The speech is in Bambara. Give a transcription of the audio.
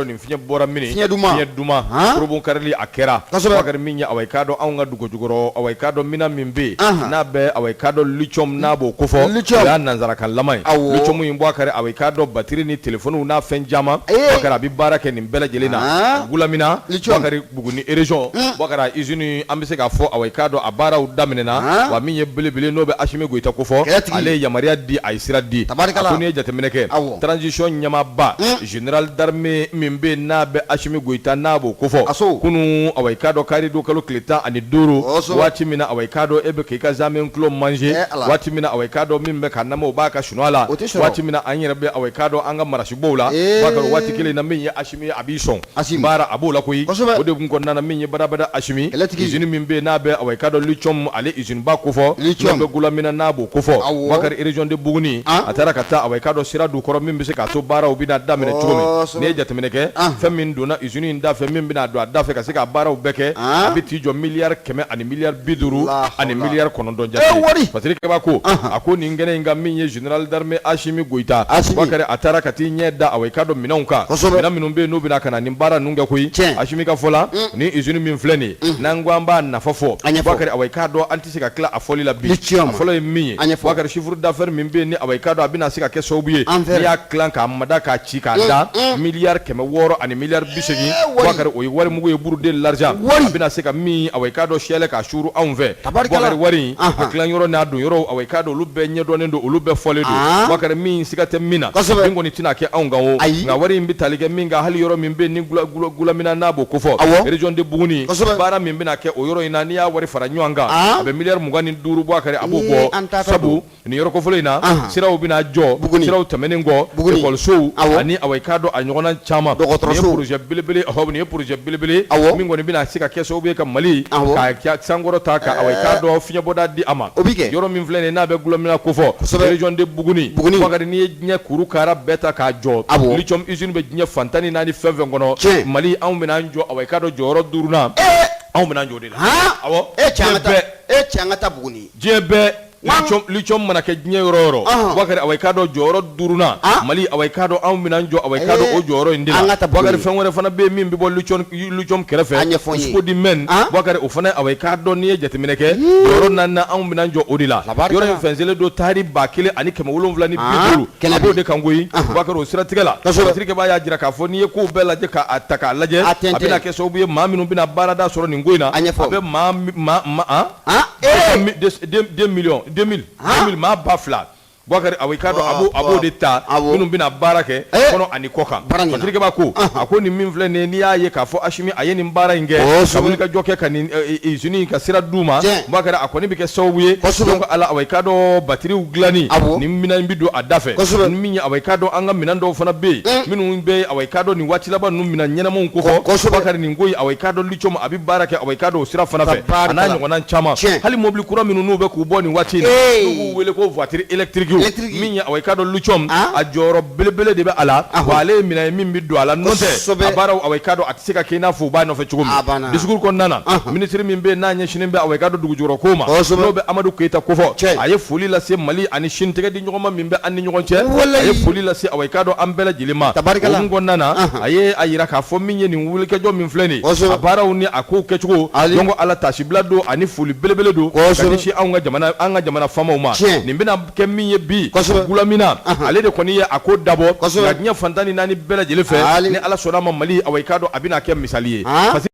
ni finya bora mini finya duma probon karli akera bakar minya awaikado anga dugo jugoro awaikado mina mimbe na be awaikado lithium na bo kofo ya nanzara kan lamai lithium yimbo akare awaikado battery ni telephone na fenjama bakara bi barake ni bela jelena Goulamina bakari buguni region bakara izini ambise ka fo awaikado abara udaminena wa minye bele no be Assimi Goïta kofo ale yamaria di aisira di akuni jatemeneke transition nyama ba général d'armée mimbe na be Assimi Goïta na bo kofo kunu awaikado kari do kalo kleta ani duru wati mina awaikado ebe kika zamen klo manje wati mina awaikado mimbe kanamo baka shunwala wati mina anyere be awaikado anga marashibola baka wati kile na minye Assimi abison bara abola koyi ode bunko na minye barabada Assimi izini mimbe na be awaikado lithium ale izini ba kofo be Goulamina na bo kofo baka region de buguni atara kata awaikado sira du koro mimbe se ka to bara obina damene chumi ne jatemeneke femin dona izuni nda femin bina do adafe ka se ka bara obeke abiti jo milliard keme ani milliard biduru ani milliard konondo jati patrick bako ako ni ngene nga minye général d'armée Assimi Goïta bakare atara kati nyeda awekado minonka mina minumbe no bina kana ni bara nunga kuyi Assimi ka fola ni izuni min fleni nangwamba na fofo bakare awekado antisika kla afoli la bi afolo minye bakare chiffre d'affaires mimbe ni awekado abina sika ke sobuye ya clanka madaka chika da milliard keme woro ani milliard bisegi bakare oyi wari mugo yeburu de l'argent abina sika mi awekado shele ka shuru anve bakare wari aklan yoro na do yoro awekado lubbe nyedo nendo lubbe fole do bakare mi sika te mina bingo ni tina ke angawo nga wari mbi talige minga hali yoro mimbe ni Goulamina nabo kofo region de buguni bara mimbe na ke o yoro ina ni ya wari faranywanga abe milliard mugani duru bakare abobo sabu ni yoro kofo ina sira obina jo sira utamenengo ekol show ani awekado anyona chama ni projet bilibili ni projet bilibili mingo ni bina sika keso obe ka mali ka sangoro taka awekado finya boda di ama yoro min flene na be Goulamina kofo region de buguni wakati ni nya kuru kara beta ka jo lithium usine be nya fantani nani feve ngono mali an bina njo awekado joro duruna an bina njo de awo changata buguni jebe lithium manake nya yororo wakati awekado joro duruna mali awekado an bina njo awekado o joro indila wakati fenwere fana be min bibo lithium kerefe usko di men wakati ofana awekado ni jatemineke joro nana an bina njo odila yoro fenzele do tari bakile ani kema wolonvla ni biduru abo de kangoyi wakati osira tigala tirike ba ya jira ka fo ni ko bela je ka ataka laje abina ke so buye maminu bina barada soro ni ngoina abe $2 million ma bafla bakari awekado abo de ta minum bina barake kono ani koka patrike bako akoni minfle ne ni aye ka fo Assimi ayeni mbara inge kabuli ka joke kan izuni ka sira duma bakari akoni bike sawuye donc ala awekado battery uglani ni mina mbido adafe ni minya awekado anga minando fana be minum be awekado ni watila ba num mina nyena mon koko bakari ni ngoyi awekado lithium abi barake awekado sira fana fe ananyo wana chama hali mobile kura minunu be ku boni watina nu wele ko voiture électrique minya awekado lithium a joro belebele de be ala wale mina mimbi do ala note abara awekado atisika kina fu ba no fe chugum discours kon nana ministre mimbe na nya shinimbe awekado dugu joro koma no be Amadou Keita kofo aye fuli la se mali ani shintege di nyoma mimbe ani nyogonche aye fuli la se awekado ambela jilima ngon nana aye ayira ka fo minye ni wulike jo min fleni abara uni ako kechugo dongo ala tashiblado ani fuli belebele do kanishi anga jamana fama uma nimbina keminye bi Goulamina ale de koni ya ako dabo na nya fantani nani bela jelefe ni ala sona ma mali awekado abina ke misaliye parce